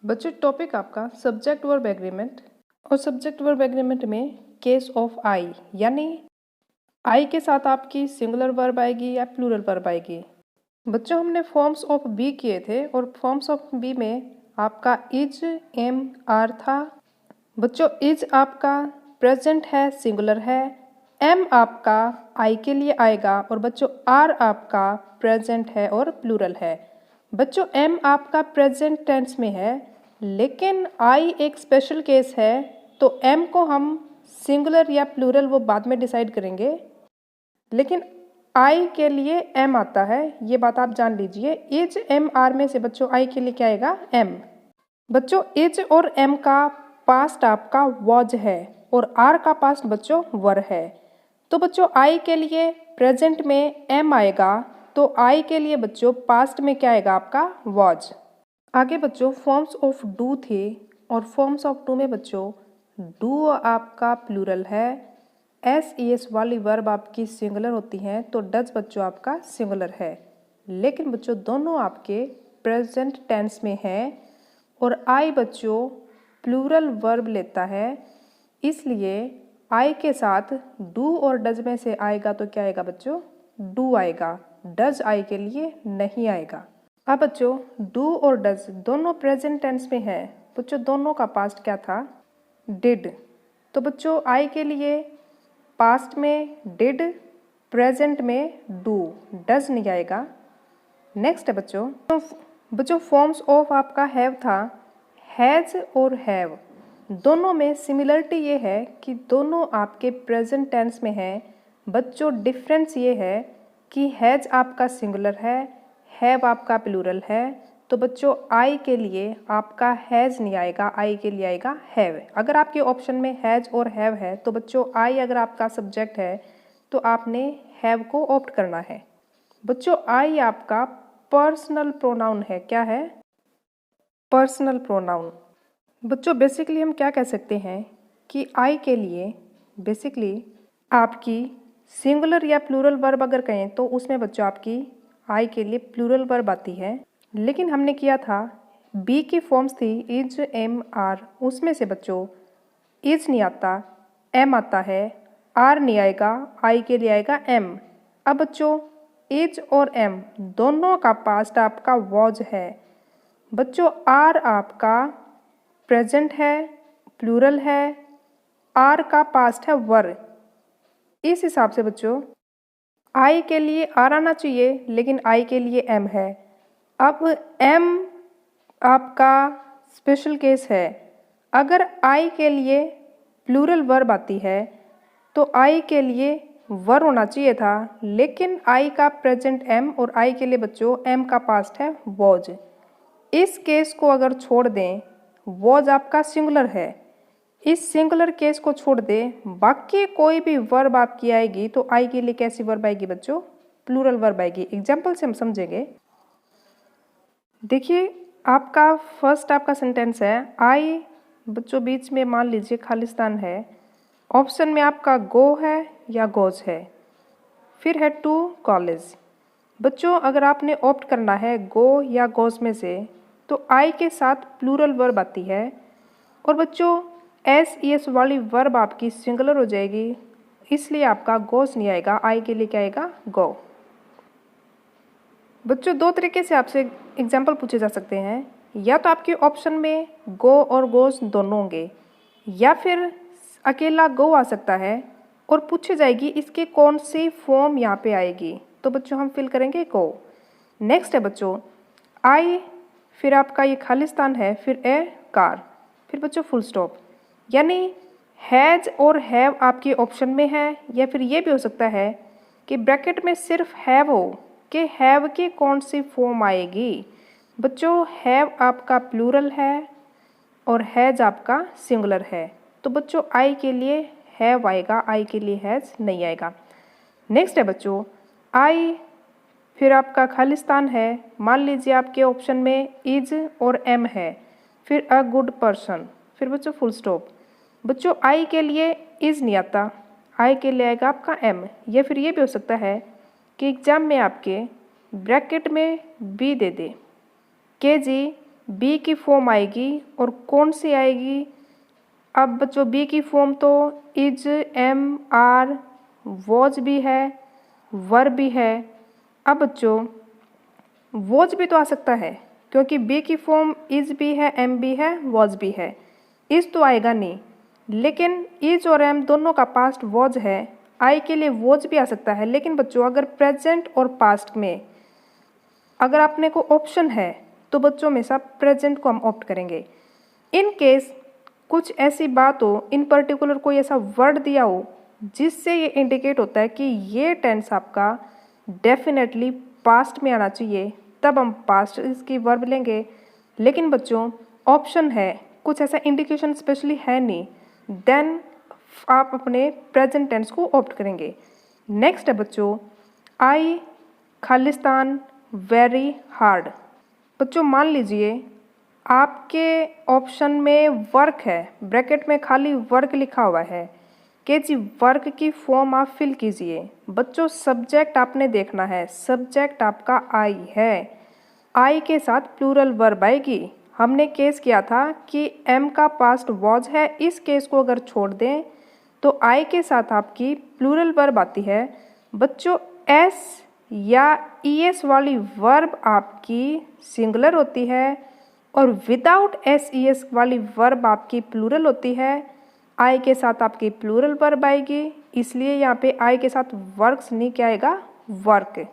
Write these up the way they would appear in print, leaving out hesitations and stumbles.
बच्चों टॉपिक आपका subject verb agreement और सब्जेक्ट वर्ब एग्रीमेंट में केस ऑफ आई यानी आई के साथ आपकी सिंगुलर वर्ब आएगी या प्लूरल वर्ब आएगी। बच्चों हमने फॉर्म्स ऑफ बी किए थे और फॉर्म्स ऑफ बी में आपका इज एम आर था। बच्चों इज आपका प्रेजेंट है, सिंगुलर है। एम आपका आई के लिए आएगा और बच्चों आर आपका प्रेजेंट है और प्लूरल है। बच्चों एम आपका प्रेजेंट टेंस में है, लेकिन आई एक स्पेशल केस है, तो एम को हम सिंगुलर या प्लूरल वो बाद में डिसाइड करेंगे, लेकिन आई के लिए एम आता है, ये बात आप जान लीजिए। इज एम आर में से बच्चों आई के लिए क्या आएगा? एम। बच्चों इज और एम का पास्ट आपका वॉज है और आर का पास्ट बच्चों वर है, तो बच्चों आई के लिए प्रेजेंट में एम आएगा, तो आई के लिए बच्चों पास्ट में क्या आएगा? आपका वॉज। आगे बच्चों फॉर्म्स ऑफ डू थे और फॉर्म्स ऑफ डू में बच्चों डू आपका प्लूरल है, एस ई एस वाली वर्ब आपकी सिंगुलर होती हैं, तो डज बच्चों आपका सिंगुलर है, लेकिन बच्चों दोनों आपके प्रेजेंट टेंस में है और आई बच्चों प्लूरल वर्ब लेता है, इसलिए आई के साथ डू और डज में से आएगा तो क्या आएगा बच्चों? डू आएगा, डज आई के लिए नहीं आएगा। अब बच्चों डू और डज दोनों प्रेजेंट टेंस में है, बच्चों दोनों का पास्ट क्या था? डिड। तो बच्चों आई के लिए पास्ट में डिड, प्रेजेंट में डू, डज नहीं आएगा। नेक्स्ट है बच्चों फॉर्म्स ऑफ आपका हैव था, हैज और हैव दोनों में सिमिलरिटी ये है कि दोनों आपके प्रेजेंट टेंस में है। बच्चों डिफरेंस ये है कि हैज आपका सिंगुलर है, हैव आपका प्लूरल है, तो बच्चों आई के लिए आपका हैज नहीं आएगा, आई के लिए आएगा हैव। अगर आपके ऑप्शन में हैज और हैव है तो बच्चों आई अगर आपका सब्जेक्ट है तो आपने हैव को ऑप्ट करना है। बच्चों आई आपका पर्सनल प्रोनाउन है। क्या है? Personal pronoun. बच्चों बेसिकली हम क्या कह सकते हैं कि आई के लिए बेसिकली आपकी सिंगुलर या प्लूरल वर्ब अगर कहें तो उसमें बच्चों आपकी आई के लिए प्लूरल वर्ब आती है, लेकिन हमने किया था बी की फॉर्म्स थी इज एम आर, उसमें से बच्चों इज नहीं आता, एम आता है, आर नहीं आएगा, आई के लिए आएगा एम। अब बच्चों इज और एम दोनों का पास्ट आपका वॉज है, बच्चों आर आपका प्रेजेंट है, प्लूरल है, आर का पास्ट है वर। इस हिसाब से बच्चों आई के लिए आर आना चाहिए, लेकिन आई के लिए एम है। अब एम आपका स्पेशल केस है, अगर आई के लिए प्लूरल वर्ब आती है तो आई के लिए वर होना चाहिए था, लेकिन आई का प्रेजेंट एम और आई के लिए बच्चों एम का पास्ट है वॉज। इस केस को अगर छोड़ दें, वॉज आपका सिंगुलर है, इस सिंगुलर केस को छोड़ दें, बाकी कोई भी वर्ब आपकी आएगी तो आई के लिए कैसी वर्ब आएगी बच्चों? प्लूरल वर्ब आएगी। एग्जाम्पल से हम समझेंगे। देखिए आपका फर्स्ट आपका सेंटेंस है आई, बच्चों बीच में मान लीजिए खालिस्तान है, ऑप्शन में आपका गो है या गोज है, फिर है टू कॉलेज। बच्चों अगर आपने ऑप्ट करना है गो या गोज में से तो आई के साथ प्लूरल वर्ब आती है और बच्चों एस ई एस वाली वर्ब आपकी सिंगुलर हो जाएगी, इसलिए आपका गोज नहीं आएगा, आई के लिए क्या आएगा? गो। बच्चों दो तरीके से आपसे एग्जाम्पल पूछे जा सकते हैं, या तो आपके ऑप्शन में गो और गोज दोनों होंगे, या फिर अकेला गो आ सकता है और पूछी जाएगी इसके कौन सी फॉर्म यहाँ पे आएगी, तो बच्चों हम फिल करेंगे गो। नेक्स्ट है बच्चों आई, फिर आपका ये खालिस्तान है, फिर ए कार, फिर बच्चों फुल स्टॉप, यानी हैज और हैव आपके ऑप्शन में है, या फिर ये भी हो सकता है कि ब्रैकेट में सिर्फ हैव हो कि हैव की कौन सी फॉर्म आएगी। बच्चों हैव आपका प्लूरल है और हैज आपका सिंगुलर है, तो बच्चों आई के लिए हैव आएगा, आई के लिए हैज नहीं आएगा। नेक्स्ट है बच्चों आई, फिर आपका खालिस्तान है, मान लीजिए आपके ऑप्शन में इज और एम है, फिर अ गुड पर्सन, फिर बच्चों फुल स्टॉप। बच्चों आई के लिए इज नहीं आता, आई के लिए आएगा आपका एम, या फिर ये भी हो सकता है कि एग्जाम में आपके ब्रैकेट में बी दे दे, के जी बी की फॉर्म आएगी और कौन सी आएगी? अब बच्चों बी की फॉर्म तो इज, एम, आर, वॉज भी है, वर भी है। अब बच्चों वॉज भी तो आ सकता है क्योंकि बी की फॉर्म इज भी है, एम भी है, वॉज भी है। इज तो आएगा नहीं, लेकिन इज और एम दोनों का पास्ट वॉज है। आई के लिए वॉज भी आ सकता है, लेकिन बच्चों अगर प्रेजेंट और पास्ट में अगर आपने को ऑप्शन है तो बच्चों हमेशा प्रेजेंट को हम ऑप्ट करेंगे। इन केस कुछ ऐसी बात हो, इन पर्टिकुलर कोई ऐसा वर्ड दिया हो जिससे ये इंडिकेट होता है कि ये टेंस आपका डेफिनेटली पास्ट में आना चाहिए, तब हम पास्ट इसकी वर्ब लेंगे। लेकिन बच्चों ऑप्शन है, कुछ ऐसा इंडिकेशन स्पेशली है नहीं, देन आप अपने प्रेजेंट टेंस को ऑप्ट करेंगे। नेक्स्ट है बच्चों आई खालिस्तान वेरी हार्ड। बच्चों मान लीजिए आपके ऑप्शन में वर्क है, ब्रैकेट में खाली वर्क लिखा हुआ है कि जी वर्क की फॉर्म आप फिल कीजिए। बच्चों सब्जेक्ट आपने देखना है, सब्जेक्ट आपका आई है, आई के साथ प्लूरल वर्ब आएगी। हमने केस किया था कि एम का पास्ट वॉज है, इस केस को अगर छोड़ दें तो आई के साथ आपकी प्लूरल वर्ब आती है। बच्चों एस या ईएस वाली वर्ब आपकी सिंगुलर होती है और विदाउट एस ईएस वाली वर्ब आपकी प्लूरल होती है। आई के साथ आपकी प्लूरल वर्ब आएगी, इसलिए यहाँ पे आई के साथ वर्क्स नहीं क्या आएगा, वर्क।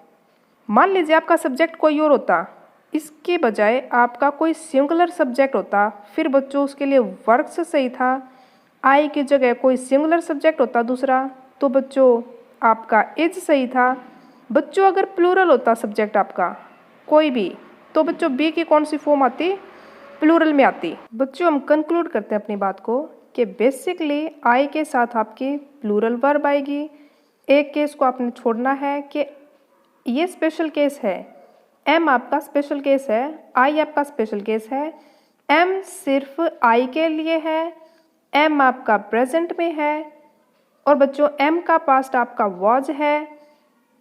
मान लीजिए आपका सब्जेक्ट कोई और होता, इसके बजाय आपका कोई सिंगुलर सब्जेक्ट होता, फिर बच्चों उसके लिए वर्क्स सही था। आई की जगह कोई सिंगुलर सब्जेक्ट होता दूसरा, तो बच्चों आपका इज सही था। बच्चों अगर प्लूरल होता सब्जेक्ट आपका कोई भी, तो बच्चों बी की कौन सी फॉर्म आती, प्लूरल में आती। बच्चों हम कंक्लूड करते हैं अपनी बात को कि बेसिकली आई के साथ आपकी प्लूरल वर्ब आएगी। एक केस को आपने छोड़ना है कि ये स्पेशल केस है, एम आपका स्पेशल केस है, आई आपका स्पेशल केस है। एम सिर्फ आई के लिए है, एम आपका प्रेजेंट में है और बच्चों एम का पास्ट आपका वॉज है।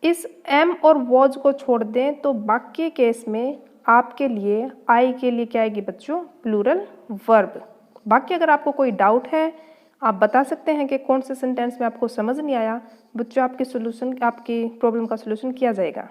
इस एम और वॉज को छोड़ दें तो बाकी केस में आपके लिए आई के लिए क्या आएगी बच्चों, प्लूरल वर्ब। बाकी अगर आपको कोई डाउट है आप बता सकते हैं कि कौन से सेंटेंस में आपको समझ नहीं आया। बच्चों आपकी प्रॉब्लम का सोल्यूशन किया जाएगा।